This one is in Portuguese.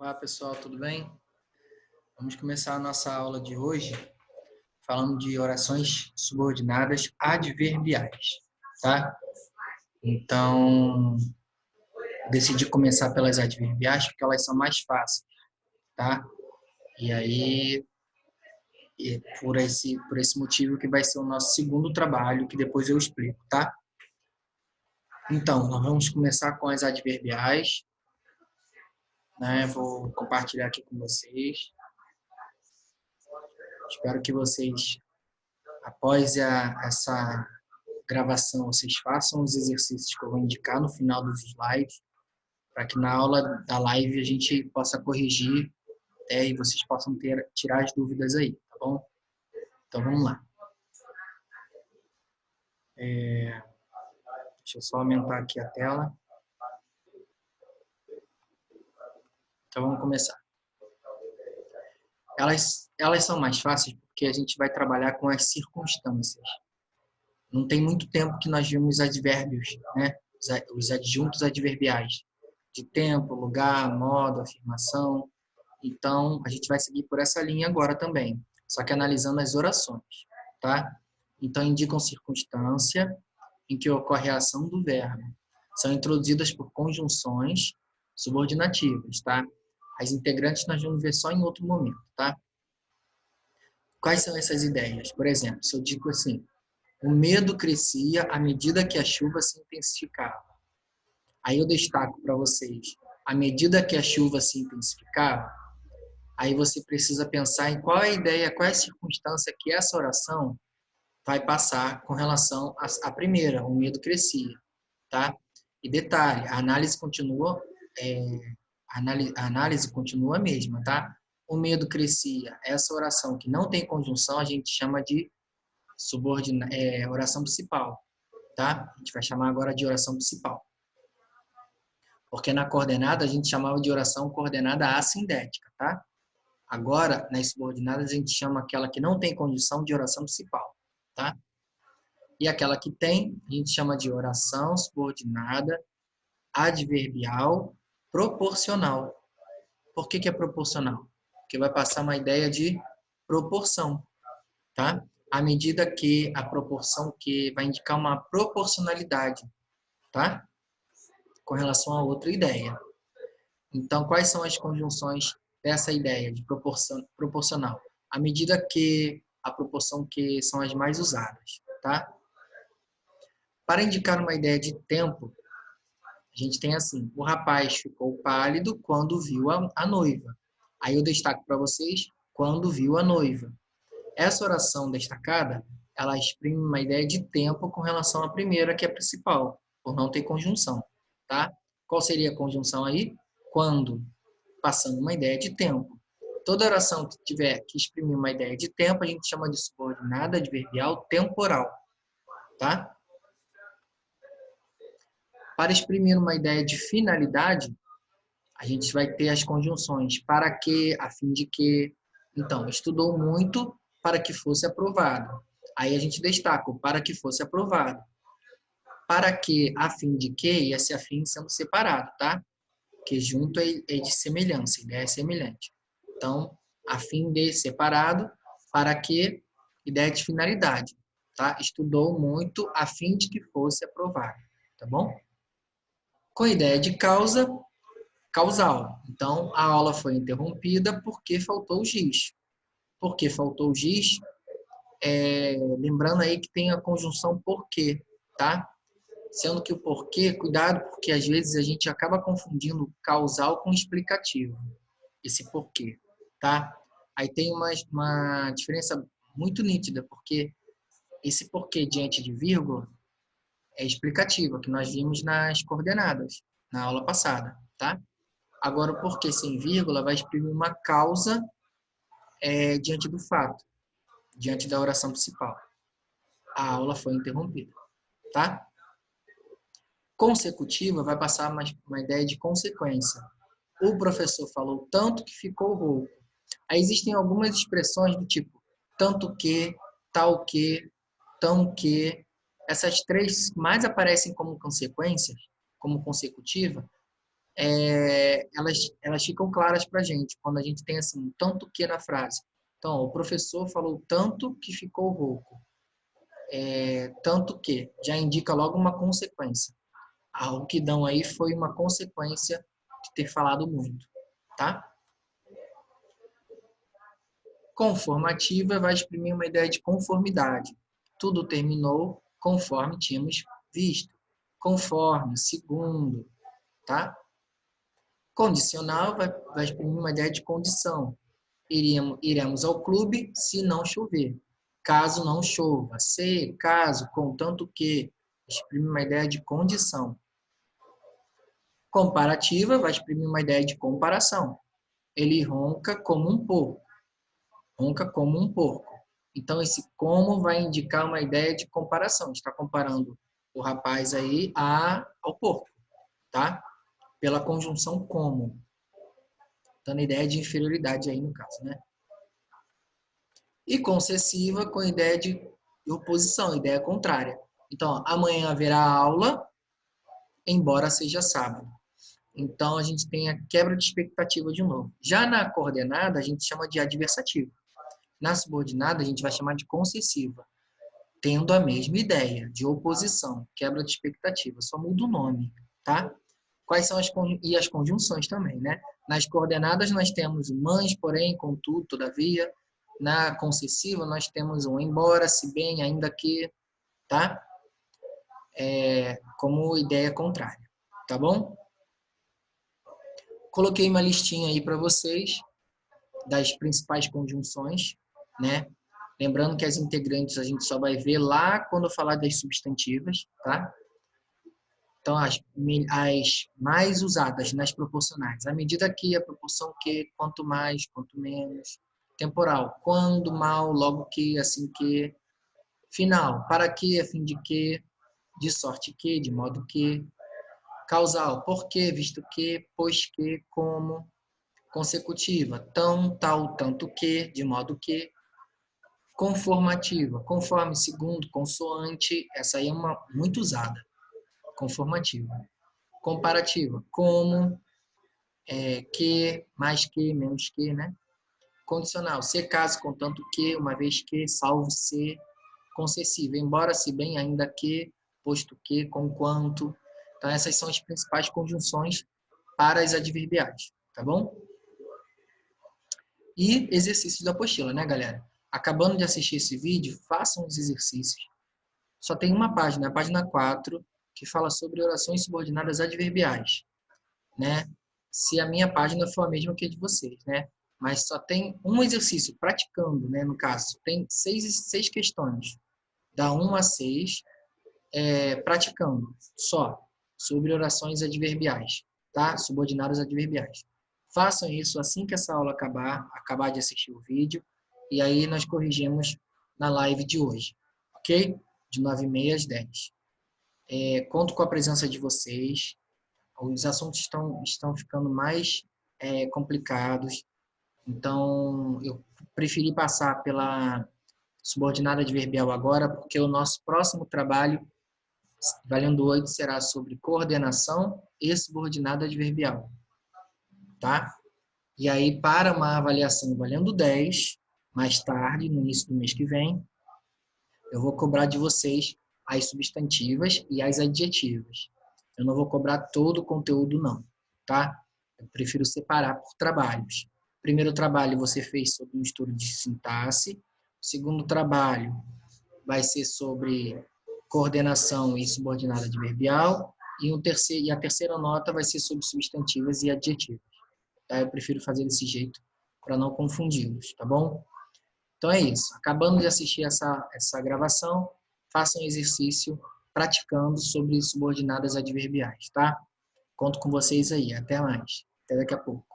Olá pessoal, tudo bem? Vamos começar a nossa aula de hoje falando de orações subordinadas adverbiais, tá? Então, decidi começar pelas adverbiais porque elas são mais fáceis, tá? E aí, por esse motivo que vai ser o nosso segundo trabalho, que depois eu explico, tá? Então, nós vamos começar com as adverbiais, né? Vou compartilhar aqui com vocês. Espero que vocês, após essa gravação, vocês façam os exercícios que eu vou indicar no final dos slides, para que na aula da live a gente possa corrigir e vocês possam tirar as dúvidas aí, tá bom? Então vamos lá. Deixa eu só aumentar aqui a tela. Então vamos começar. Elas são mais fáceis porque a gente vai trabalhar com as circunstâncias. Não tem muito tempo que nós vimos advérbios, né? Os adjuntos adverbiais, de tempo, lugar, modo, afirmação. Então, a gente vai seguir por essa linha agora também, só que analisando as orações, tá? Então, indicam circunstância em que ocorre a ação do verbo. São introduzidas por conjunções subordinativas, tá? As integrantes nós vamos ver só em outro momento, tá? Quais são essas ideias? Por exemplo, se eu digo assim, o medo crescia à medida que a chuva se intensificava. Aí eu destaco para vocês, à medida que a chuva se intensificava, aí você precisa pensar em qual é a ideia, qual é a circunstância que essa oração vai passar com relação à primeira, o medo crescia, tá? E detalhe, a análise continua a mesma, tá? O medo crescia, essa oração que não tem conjunção, a gente chama de oração principal, tá? A gente vai chamar agora de oração principal. Porque na coordenada a gente chamava de oração coordenada assindética, tá? Agora, nas subordinadas, a gente chama aquela que não tem conjunção de oração principal, tá? E aquela que tem, a gente chama de oração subordinada adverbial proporcional. Por que é proporcional? Porque vai passar uma ideia de proporção, tá? À medida que a proporção que vai indicar uma proporcionalidade, tá? Com relação a outra ideia. Então, quais são as conjunções dessa ideia de proporcional? À medida que a proporção que são as mais usadas, tá? Para indicar uma ideia de tempo, a gente tem assim, o rapaz ficou pálido quando viu a noiva. Aí eu destaco para vocês, quando viu a noiva. Essa oração destacada, ela exprime uma ideia de tempo com relação à primeira, que é a principal, por não ter conjunção, tá? Qual seria a conjunção aí? Quando, passando uma ideia de tempo. Toda oração que tiver que exprimir uma ideia de tempo, a gente chama de subordinada adverbial temporal, tá? Para exprimir uma ideia de finalidade, a gente vai ter as conjunções para que, a fim de que. Então, estudou muito para que fosse aprovado. Aí a gente destaca o para que fosse aprovado. Para que, a fim de que, e esse a fim sendo separado, tá? Que junto é de semelhança, ideia é semelhante. Então, a fim de separado, para que, ideia de finalidade, tá? Estudou muito a fim de que fosse aprovado, tá bom? Com ideia de causa, causal. Então, a aula foi interrompida porque faltou o giz. Por que faltou o giz? Lembrando aí que tem a conjunção porque, tá? Sendo que o porquê, cuidado, porque às vezes a gente acaba confundindo causal com explicativo. Esse porquê, tá? Aí tem uma diferença muito nítida, porque esse porquê diante de vírgula é explicativa, que nós vimos nas coordenadas, na aula passada, tá? Agora, o porquê sem vírgula vai exprimir uma causa diante do fato, diante da oração principal. A aula foi interrompida, tá? Consecutiva vai passar uma ideia de consequência. O professor falou tanto que ficou rouco. Aí existem algumas expressões do tipo tanto que, tal que, tão que. Essas três mais aparecem como consequências, como consecutiva, elas ficam claras para a gente, quando a gente tem assim, um tanto que na frase. Então, o professor falou tanto que ficou rouco. Tanto que, já indica logo uma consequência. A rouquidão aí foi uma consequência de ter falado muito, tá? Conformativa vai exprimir uma ideia de conformidade. Tudo terminou conforme tínhamos visto. Conforme, segundo, tá? Condicional vai exprimir uma ideia de condição. Iremos ao clube se não chover. Caso não chova. Se, caso, contanto que. Exprime uma ideia de condição. Comparativa vai exprimir uma ideia de comparação. Ele ronca como um porco. Ronca como um porco. Então, esse como vai indicar uma ideia de comparação. A gente está comparando o rapaz aí ao porco, tá? Pela conjunção como. Dando ideia de inferioridade aí no caso, né? E concessiva com ideia de oposição, ideia contrária. Então, amanhã haverá aula, embora seja sábado. Então, a gente tem a quebra de expectativa de novo. Já na coordenada, a gente chama de adversativa. Na subordinada, a gente vai chamar de concessiva, tendo a mesma ideia, de oposição, quebra de expectativa. Só muda o nome, tá? Quais são as conjunções também, né? Nas coordenadas, nós temos o mas, porém, contudo, todavia. Na concessiva, nós temos um embora, se bem, ainda que, tá? Como ideia contrária, tá bom? Coloquei uma listinha aí para vocês das principais conjunções, né? Lembrando que as integrantes a gente só vai ver lá quando falar das substantivas, tá? Então, as mais usadas nas proporcionais. À medida que a proporção que, quanto mais, quanto menos. Temporal, quando, mal, logo que, assim que. Final, para que, a fim de que. De sorte que, de modo que. Causal, por que, visto que, pois que, como. Consecutiva, tão, tal, tanto que, de modo que. Conformativa, conforme, segundo, consoante. Essa aí é uma muito usada. Conformativa. Comparativa, como, que, mais que, menos que, né? Condicional, se caso, contanto que, uma vez que, salvo se. Concessiva, embora, se bem, ainda que, posto que, conquanto. Então, essas são as principais conjunções para as adverbiais, tá bom? E exercícios da apostila, né, galera? Acabando de assistir esse vídeo, façam os exercícios. Só tem uma página, a página 4, que fala sobre orações subordinadas adverbiais, né? Se a minha página for a mesma que a de vocês, né? Mas só tem um exercício, praticando, né? No caso, tem seis questões, da 1 a 6, praticando, só, sobre orações adverbiais, tá? Subordinadas adverbiais. Façam isso assim que essa aula acabar de assistir o vídeo, e aí nós corrigimos na live de hoje, ok? De 9h30 às 10. Conto com a presença de vocês. Os assuntos estão ficando mais complicados, então eu preferi passar pela subordinada adverbial agora, porque o nosso próximo trabalho, valendo 8, será sobre coordenação e subordinada adverbial, tá? E aí, para uma avaliação valendo 10, mais tarde, no início do mês que vem, eu vou cobrar de vocês as substantivas e as adjetivas. Eu não vou cobrar todo o conteúdo, não, tá? Eu prefiro separar por trabalhos. O primeiro trabalho você fez sobre um estudo de sintaxe. O segundo trabalho vai ser sobre coordenação e subordinada adverbial. E a terceira nota vai ser sobre substantivas e adjetivos. Tá? Eu prefiro fazer desse jeito para não confundi-los, tá bom? Então é isso. Acabando de assistir essa gravação, façam um exercício praticando sobre subordinadas adverbiais, tá? Conto com vocês aí. Até mais. Até daqui a pouco.